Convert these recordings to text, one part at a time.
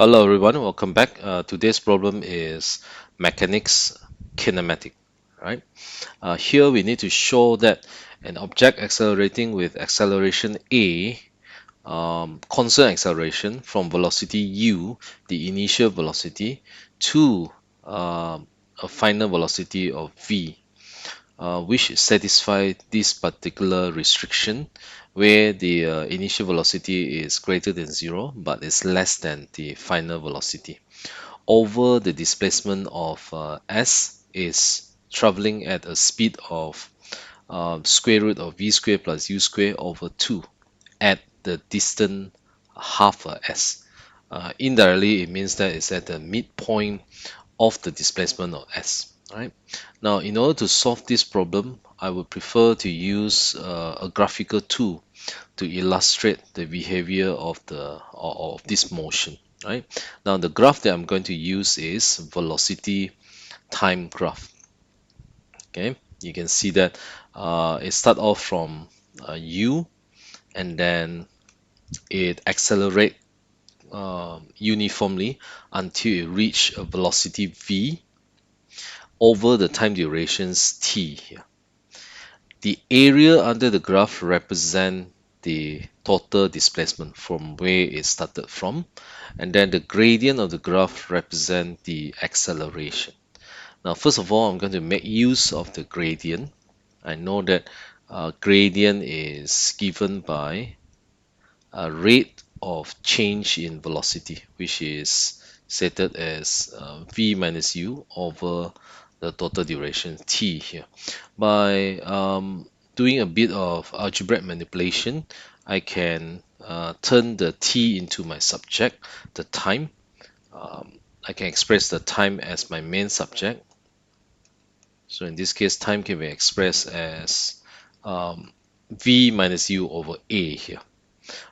Hello everyone, welcome back. Today's problem is mechanics kinematic, right? Here we need to show that an object accelerating with acceleration A, constant acceleration from velocity u, the initial velocity, to a final velocity of v, which satisfy this particular restriction where the initial velocity is greater than 0 but is less than the final velocity over the displacement of s is traveling at a speed of square root of v squared plus u squared over 2 at the distant half a s. Indirectly, it means that it's at the midpoint of the displacement of s. Right? Now, in order to solve this problem, I would prefer to use a graphical tool to illustrate the behavior of this motion. Right? Now, the graph that I'm going to use is velocity time graph. Okay, you can see that it start off from u, and then it accelerate uniformly until it reach a velocity v over the time durations t here. The area under the graph represent the total displacement from where it started from, and then the gradient of the graph represent the acceleration. Now, first of all, I'm going to make use of the gradient. I know that gradient is given by a rate of change in velocity, which is stated as v minus u over the total duration t here. By doing a bit of algebraic manipulation, I can turn the t into my subject, the time. I can express the time as my main subject. So in this case, time can be expressed as v minus u over a here.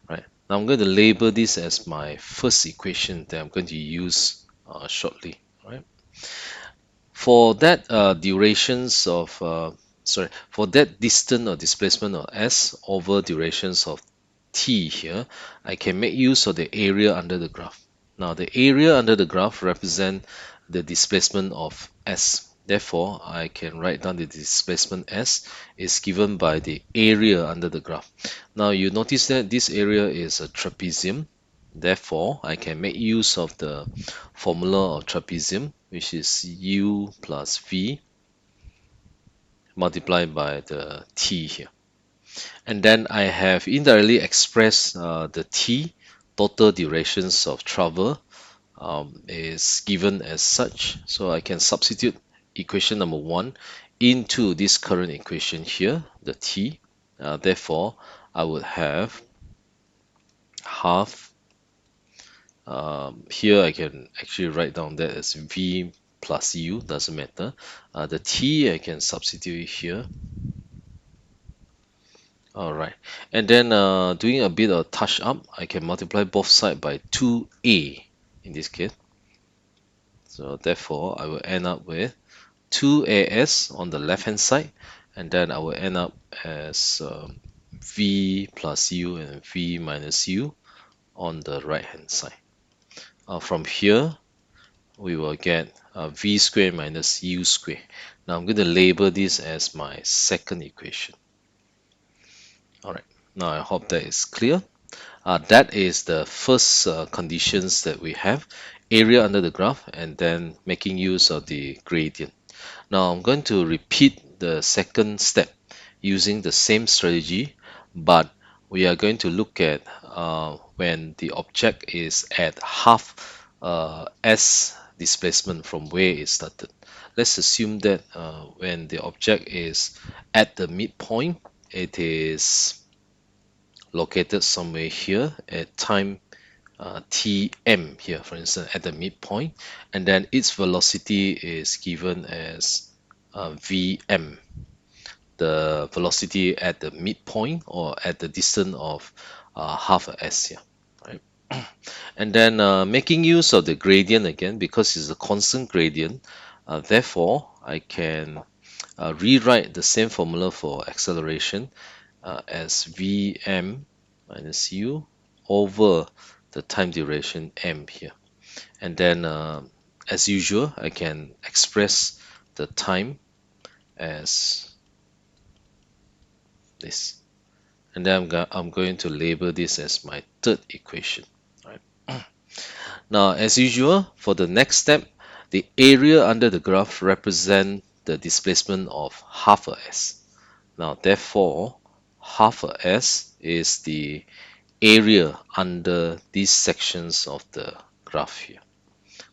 Right. Now I'm going to label this as my first equation that I'm going to use shortly. Right. For that for that distance or displacement of s over durations of t here, I can make use of the area under the graph. Now the area under the graph represent the displacement of s. Therefore, I can write down the displacement s is given by the area under the graph. Now you notice that this area is a trapezium. Therefore, I can make use of the formula of trapezium, which is u plus v multiplied by the t here. And then I have indirectly expressed the t, total durations of travel, is given as such. So I can substitute equation number 1 into this current equation here, the t. Therefore, I would have half. Here I can actually write down that as v plus u, doesn't matter. The t I can substitute here. All right, and then doing a bit of touch up, I can multiply both sides by 2a in this case. So therefore, I will end up with 2as on the left hand side, and then I will end up as v plus u and v minus u on the right hand side. From here, we will get v squared minus u squared. Now I'm going to label this as my second equation. All right, now I hope that is clear. That is the first conditions that we have, area under the graph, and then making use of the gradient. Now I'm going to repeat the second step using the same strategy, but we are going to look at when the object is at half s displacement from where it started. Let's assume that when the object is at the midpoint, it is located somewhere here at time tm here, for instance, at the midpoint, and then its velocity is given as vm, the velocity at the midpoint or at the distance of half a s here, right? And then making use of the gradient again, because it's a constant gradient, therefore I can rewrite the same formula for acceleration as vm minus u over the time duration m here. And then as usual, I can express the time as this. And then I'm going to label this as my third equation. Right. Now, as usual, for the next step, the area under the graph represent the displacement of half a s. Now, therefore, half a s is the area under these sections of the graph here,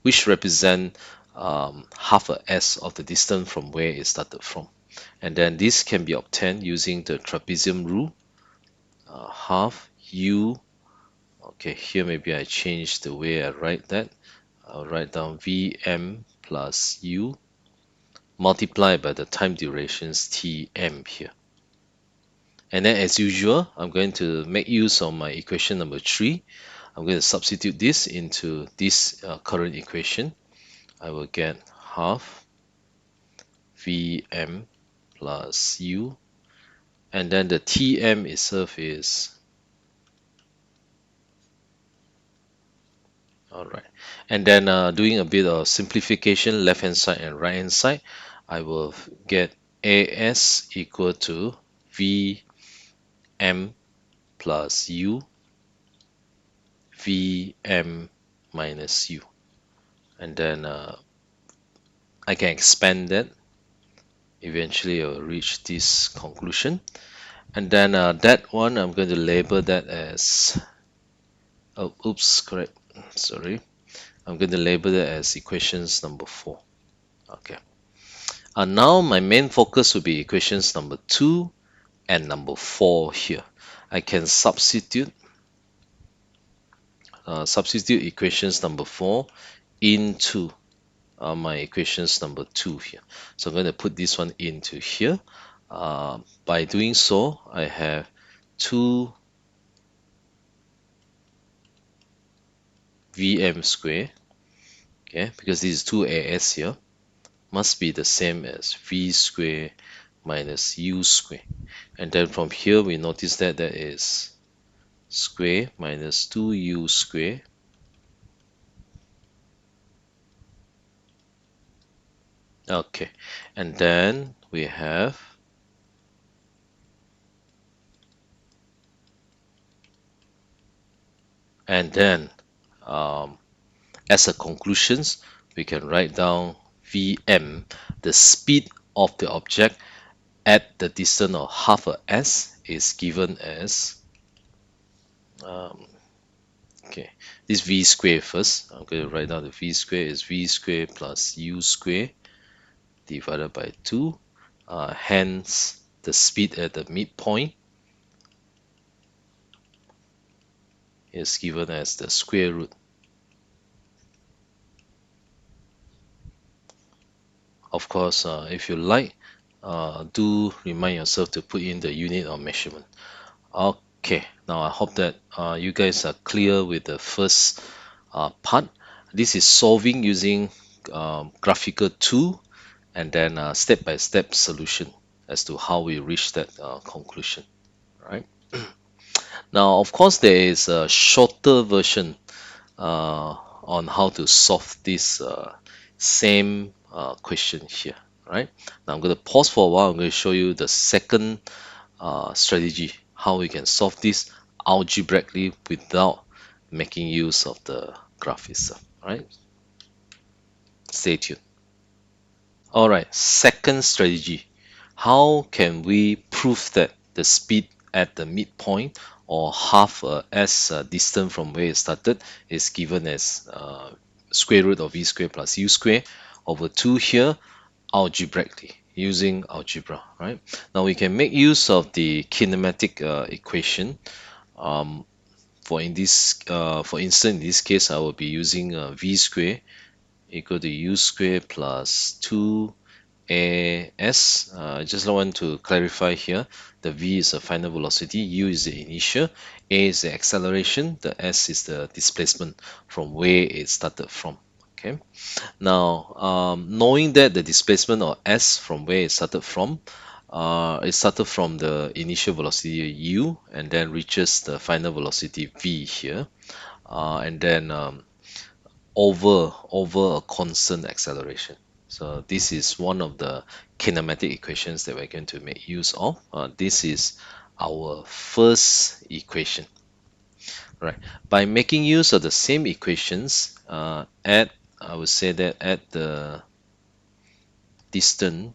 which represent half a s of the distance from where it started from. And then this can be obtained using the trapezium rule, half u. Okay, here maybe I change the way I write that. I'll write down Vm plus u multiplied by the time durations Tm here. And then as usual, I'm going to make use of my equation number 3. I'm going to substitute this into this current equation. I will get half Vm plus u, and then the Tm itself is, all right. And then doing a bit of simplification, left hand side and right hand side, I will get As equal to Vm plus u, Vm minus u. And then I can expand that. Eventually I'll reach this conclusion. And then that one, I'm going to label that as, oh, oops, correct, sorry. I'm going to label that as equations number 4. Okay. Now my main focus will be equations number 2 and number 4 here. I can substitute equations number 4 into my equations number 2 here. So I'm going to put this one into here. By doing so, I have 2 Vm square, okay, because this is 2As here, must be the same as V square minus U square. And then from here, we notice that that is square minus 2U square okay, and then we have and then as a conclusions, we can write down Vm, the speed of the object at the distance of half a s is given as okay, this V square first. I'm going to write down the V square is V square plus U square divided by 2. Hence, the speed at the midpoint is given as the square root. Of course, if you like, do remind yourself to put in the unit of measurement. Okay, now I hope that you guys are clear with the first part. This is solving using graphical tool and then step-by-step solution as to how we reach that conclusion, right? Now, of course, there is a shorter version on how to solve this same question here, right? Now I'm going to pause for a while. I'm going to show you the second strategy, how we can solve this algebraically without making use of the graph itself, right? Stay tuned. All right, second strategy. How can we prove that the speed at the midpoint or half a s distance from where it started is given as square root of v square plus u square over 2 here algebraically using algebra, right? Now we can make use of the kinematic equation. For instance, in this case, I will be using v square equal to u square plus 2 as. I just want to clarify here, the v is the final velocity, u is the initial, a is the acceleration, the s is the displacement from where it started from. Okay. Now, knowing that the displacement of s from where it started from, it started from the initial velocity u and then reaches the final velocity v here, and then over a constant acceleration. So this is one of the kinematic equations that we're going to make use of. This is our first equation, right? By making use of the same equations, I would say that at the distance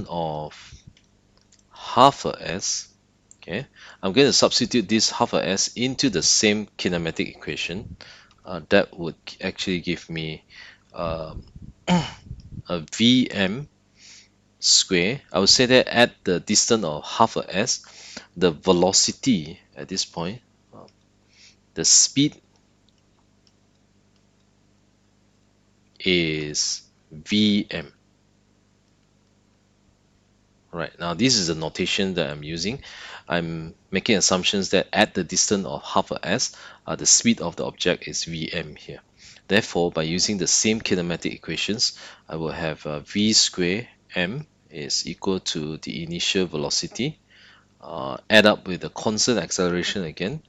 of half a s, okay, I'm going to substitute this half a s into the same kinematic equation. That would actually give me um, a Vm square. I would say that at the distance of half a s, the velocity at this point, the speed is Vm. Right, now this is the notation that I'm using. I'm making assumptions that at the distance of half a s, the speed of the object is Vm here. Therefore, by using the same kinematic equations, I will have v square m is equal to the initial velocity, add up with the constant acceleration again,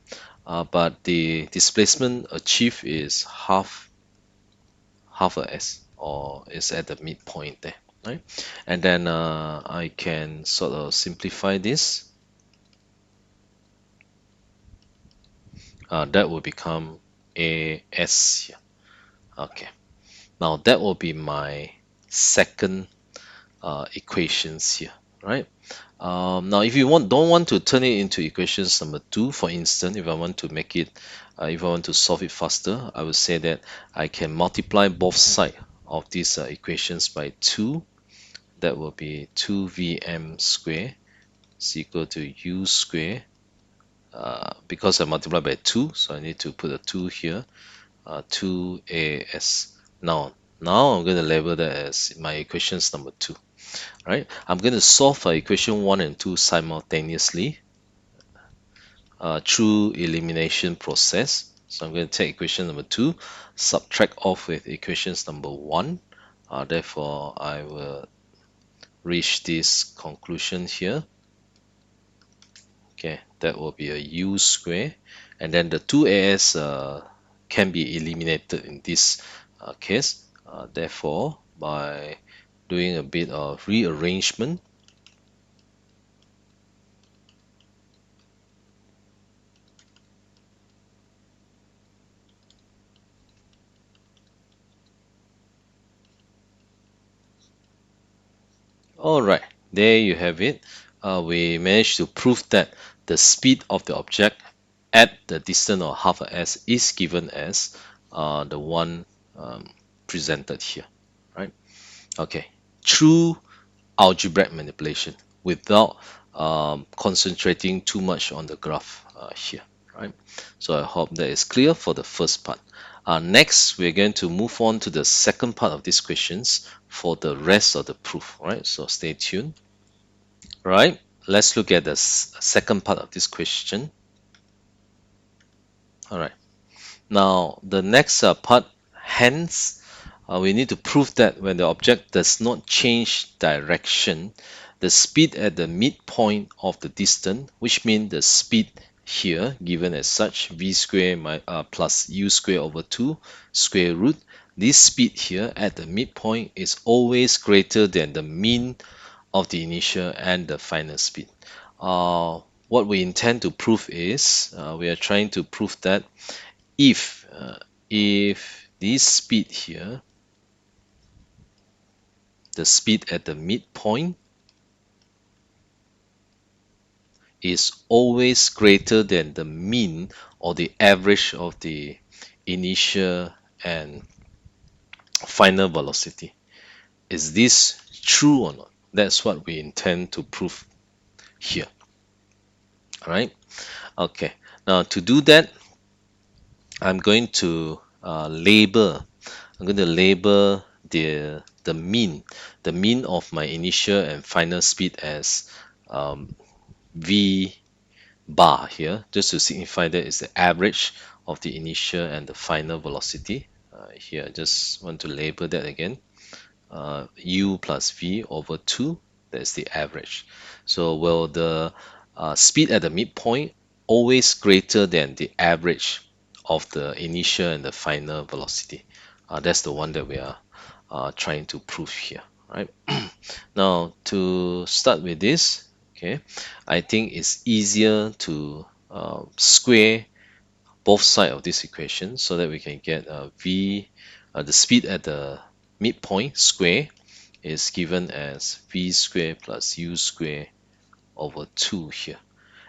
but the displacement achieved is half a s, or is at the midpoint there, right? And then I can sort of simplify this. That will become as here. Okay, now that will be my second equations here, right? Now, if you don't want to turn it into equations number two, for instance, if I want to make it, if I want to solve it faster, I would say that I can multiply both sides of these equations by 2. That will be 2Vm square is equal to u square. Because I multiply by 2, so I need to put a 2 here, 2as. Now I'm going to label that as my equations number 2. Right? I'm going to solve for equation 1 and 2 simultaneously through elimination process. So I'm going to take equation number 2, subtract off with equations number 1. Therefore, I will reach this conclusion here. Okay, that will be a u square, and then the 2as can be eliminated in this case. Therefore, by doing a bit of rearrangement, all right, there you have it. We managed to prove that the speed of the object at the distance of half a s is given as the one presented here, right? Okay, through algebraic manipulation without concentrating too much on the graph here, right? So I hope that is clear for the first part. Next, we're going to move on to the second part of these questions for the rest of the proof, right? So stay tuned. Right, let's look at the second part of this question. All right, now the next part, hence, we need to prove that when the object does not change direction, the speed at the midpoint of the distance, which means the speed here given as such, v square plus u square over 2 square root, this speed here at the midpoint is always greater than the mean of the initial and the final speed. What we intend to prove is we are trying to prove that if this speed here, the speed at the midpoint, is always greater than the mean or the average of the initial and final velocity. Is this true or not? That's what we intend to prove here. All right. Okay. Now to do that, I'm going to label. I'm going to label the mean of my initial and final speed as v bar here, just to signify that is the average of the initial and the final velocity. Here, I just want to label that again. U plus v over 2, that's the average. So will the speed at the midpoint always greater than the average of the initial and the final velocity. That's the one that we are trying to prove here, right? Now, to start with this, okay, I think it's easier to square both sides of this equation so that we can get the speed at the midpoint square is given as v square plus u square over 2 here.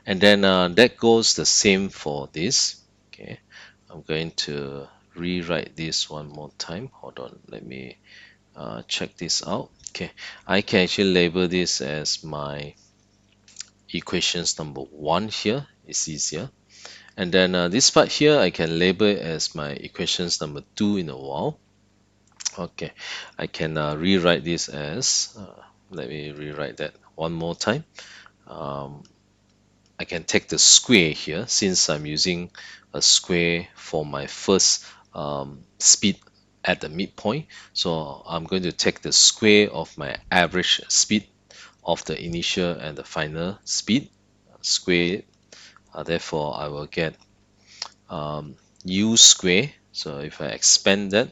And then that goes the same for this. Okay, I'm going to rewrite this one more time. Hold on, let me check this out. Okay, I can actually label this as my equations number 1 here. It's easier. And then this part here, I can label it as my equations number 2 in a while. Okay, I can rewrite this as, let me rewrite that one more time. Um, I can take the square here since I'm using a square for my first speed at the midpoint. So I'm going to take the square of my average speed of the initial and the final speed, square it. Therefore, I will get u square. So if I expand that,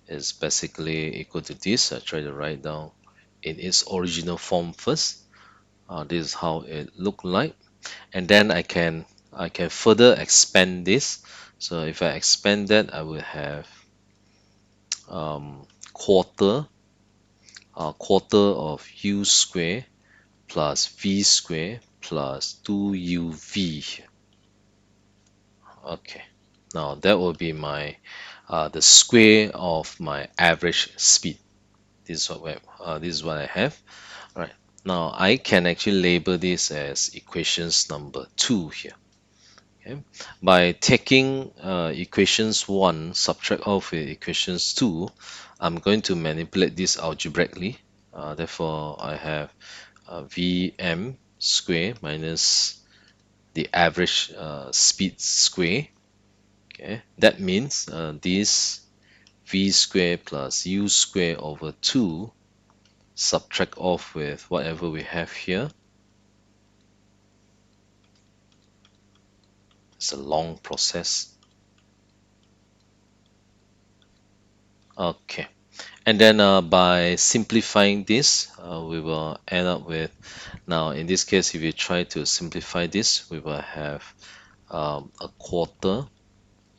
it's basically equal to this. I try to write down in its original form first. This is how it look like, and then I can further expand this. So if I expand that, I will have quarter quarter of u square plus v square plus 2uv. Okay, now that will be my the square of my average speed. This is what I have. All right, now I can actually label this as equations number 2 here. Okay. By taking equations 1, subtract off with equations 2, I'm going to manipulate this algebraically. Therefore, I have Vm square minus the average speed square. Okay. That means this v square plus u square over 2 subtract off with whatever we have here. It's a long process. Okay. And then by simplifying this, we will end up with, now in this case, if you try to simplify this, we will have a quarter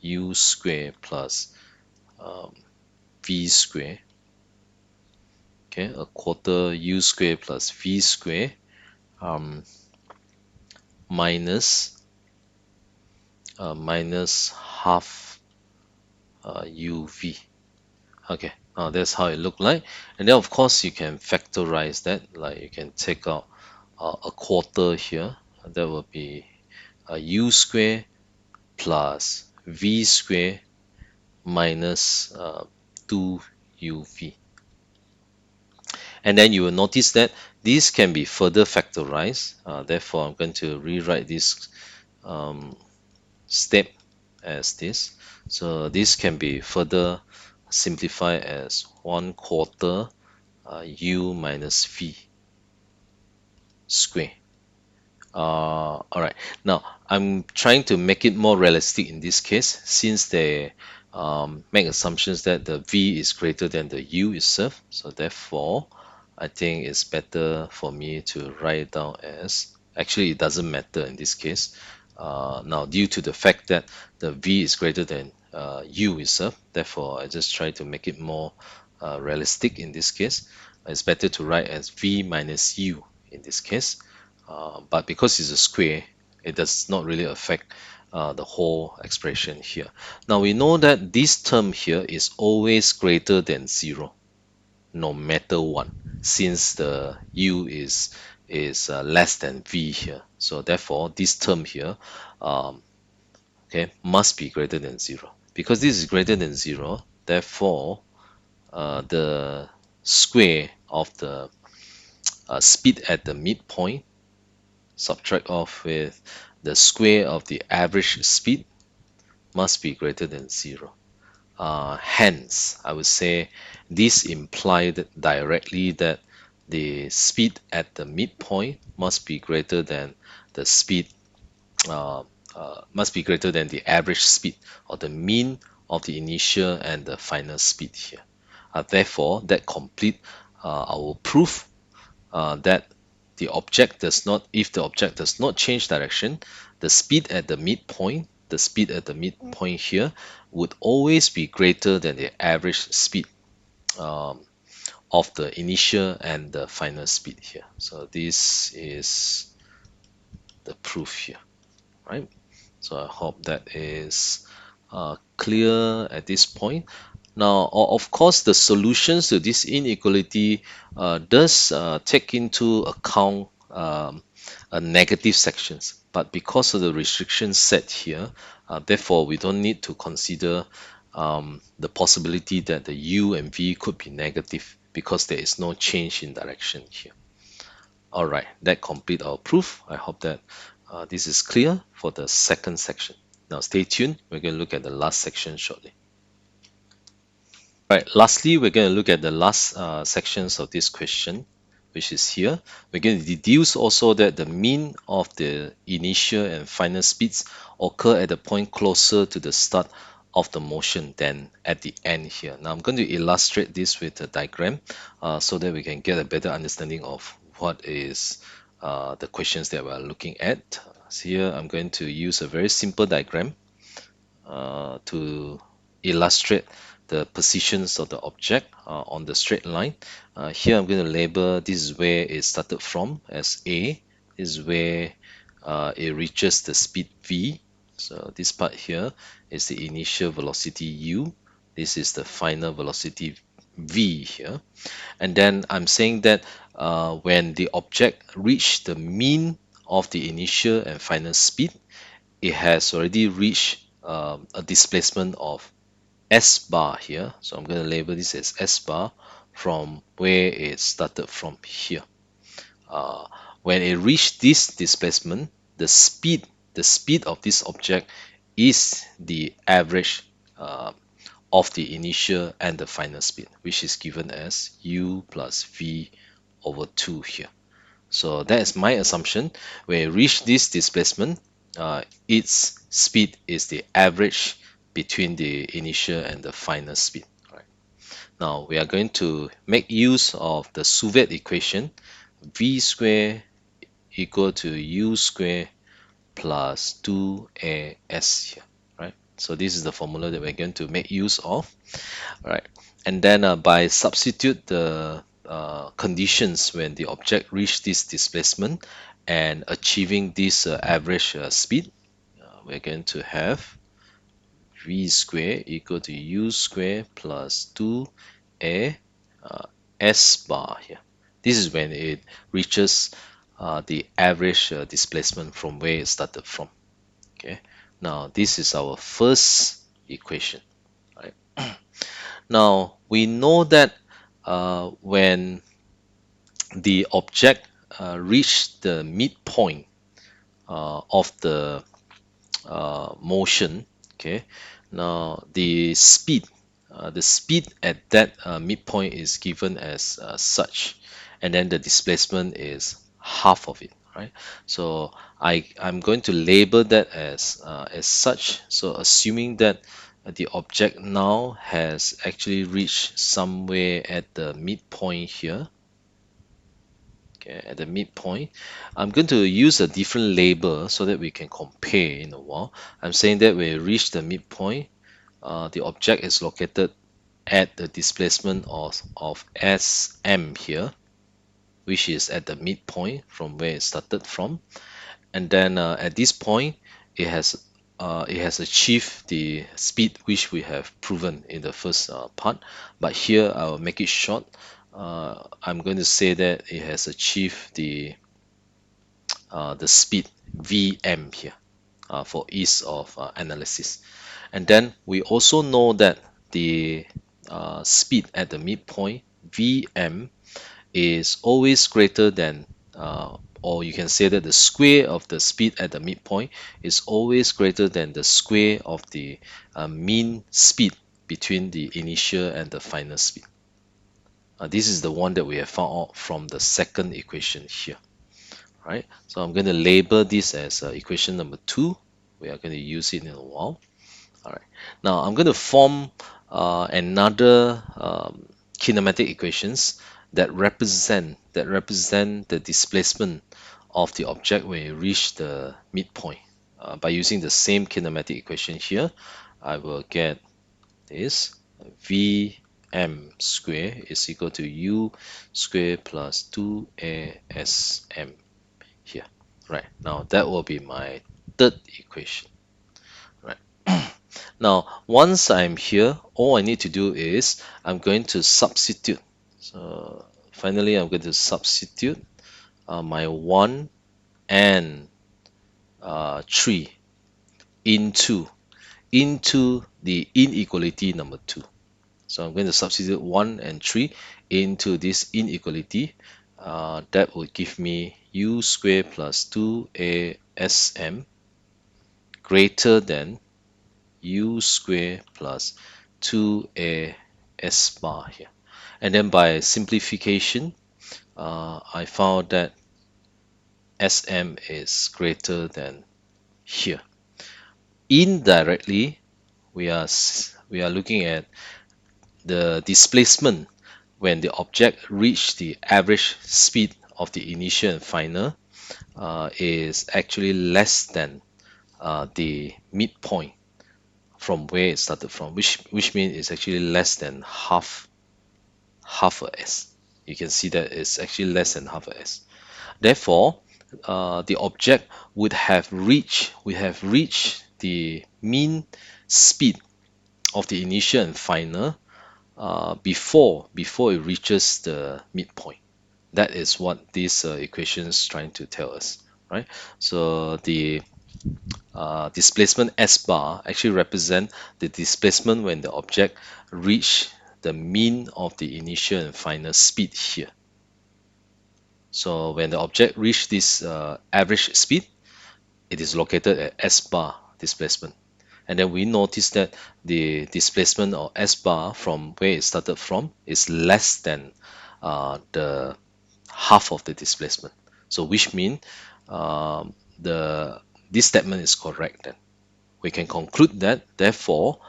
u square plus um, v square. Okay, a quarter u square plus v square um, minus half uv. Okay, now that's how it look like. And then of course you can factorize that, like you can take out a quarter here. That will be u square plus v square minus 2uv. And then you will notice that this can be further factorized. Therefore, I'm going to rewrite this step as this. So this can be further simplified as 1 quarter u minus v square. All right. Now I'm trying to make it more realistic in this case, since they make assumptions that the v is greater than the u itself. So therefore, I think it's better for me to write it down as, actually it doesn't matter in this case. Now due to the fact that the v is greater than u itself, therefore I just try to make it more realistic in this case. It's better to write as v minus u in this case. But because it's a square, it does not really affect the whole expression here. Now we know that this term here is always greater than 0, no matter what, since the u is less than v here. So therefore, this term here, okay, must be greater than 0. Because this is greater than 0, therefore, the square of the speed at the midpoint subtract off with the square of the average speed must be greater than 0. Hence, I would say this implied directly that the speed at the midpoint must be greater than the speed must be greater than the average speed or the mean of the initial and the final speed here. Therefore, that complete our proof that the object does not, if the object does not change direction, the speed at the midpoint, here would always be greater than the average speed um, of the initial and the final speed here. So this is the proof here, right? So I hope that is clear at this point. Now, of course, the solutions to this inequality does take into account negative sections, but because of the restrictions set here, therefore we don't need to consider the possibility that the u and v could be negative because there is no change in direction here. All right, that complete our proof. I hope that this is clear for the second section. Now stay tuned. We're going to look at the last section shortly. Right, lastly, we're going to look at the last sections of this question, which is here. We're going to deduce also that the mean of the initial and final speeds occur at the point closer to the start of the motion than at the end here. Now I'm going to illustrate this with a diagram so that we can get a better understanding of what is the questions that we're looking at. So here I'm going to use a very simple diagram to illustrate the positions of the object on the straight line. Here I'm going to label this is where it started from as A. This is where it reaches the speed V. So this part here is the initial velocity U. This is the final velocity V here. And then I'm saying that when the object reached the mean of the initial and final speed, it has already reached a displacement of S bar here. So I'm going to label this as S bar from where it started from here. Uh, when it reached this displacement, the speed of this object is the average of the initial and the final speed, which is given as u plus v over 2 here. So that is my assumption. When it reach this displacement, its speed is the average between the initial and the final speed. Right. Now we are going to make use of the suvat equation, v square equal to u square plus 2as here. Right. So this is the formula that we're going to make use of. Right. And then by substitute the conditions when the object reach this displacement and achieving this average speed, we're going to have v square equal to u square plus 2a s bar here. This is when it reaches the average displacement from where it started from. Okay. Now this is our first equation. Right. Now we know that when the object reached the midpoint of the motion, okay, now the speed at that midpoint is given as such, and then the displacement is half of it, right? So I'm going to label that as such. So assuming that the object now has actually reached somewhere at the midpoint here. Okay, at the midpoint, I'm going to use a different label so that we can compare in a while. I'm saying that when we reach the midpoint, the object is located at the displacement of SM here, which is at the midpoint from where it started from. And then at this point, it has achieved the speed which we have proven in the first part. But here I'll make it short. I'm going to say that it has achieved the speed Vm here for ease of analysis. And then we also know that the speed at the midpoint Vm is always greater than or you can say that the square of the speed at the midpoint is always greater than the square of the mean speed between the initial and the final speed. This is the one that we have found out from the second equation here. Right? So I'm going to label this as equation number 2, We are going to use it in a while. All right. Now I'm going to form another kinematic equations that represent the displacement of the object when it reach the midpoint. By using the same kinematic equation here, I will get this Vm square is equal to u square plus 2asm here. Right. Now that will be my third equation. Right. Now, once I'm here, all I need to do is I'm going to substitute. So finally, I'm going to substitute my 1 and 3 into the inequality number 2. So I'm going to substitute 1 and 3 into this inequality. That will give me u squared plus 2asm greater than u squared plus 2a s bar here. And then by simplification, I found that sm is greater than here. Indirectly, we are looking at the displacement when the object reach the average speed of the initial and final is actually less than the midpoint from where it started from, which means it's actually less than half a s. You can see that it's actually less than half a s. Therefore, the object would have reached the mean speed of the initial and final before it reaches the midpoint. That is what this equation is trying to tell us, right? So the displacement s bar actually represent the displacement when the object reach the mean of the initial and final speed here. So when the object reach this average speed, it is located at s bar displacement. And then we notice that the displacement of s bar from where it started from is less than the half of the displacement. So which means the this statement is correct then. We can conclude that therefore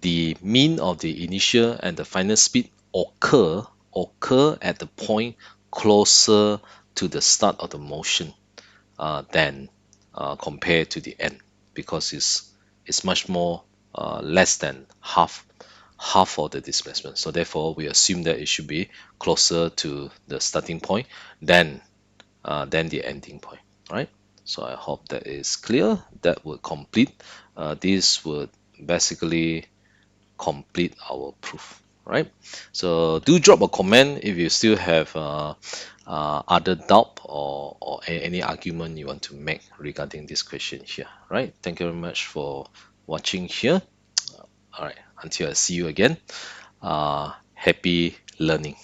the mean of the initial and the final speed occur at the point closer to the start of the motion than compared to the end, because it's much more less than half of the displacement. So therefore we assume that it should be closer to the starting point than the ending point, right? So I hope that is clear. That would complete this would basically complete our proof, right? So do drop a comment if you still have other doubt or any argument you want to make regarding this question here, right? Thank you very much for watching here. All right, until I see you again, happy learning.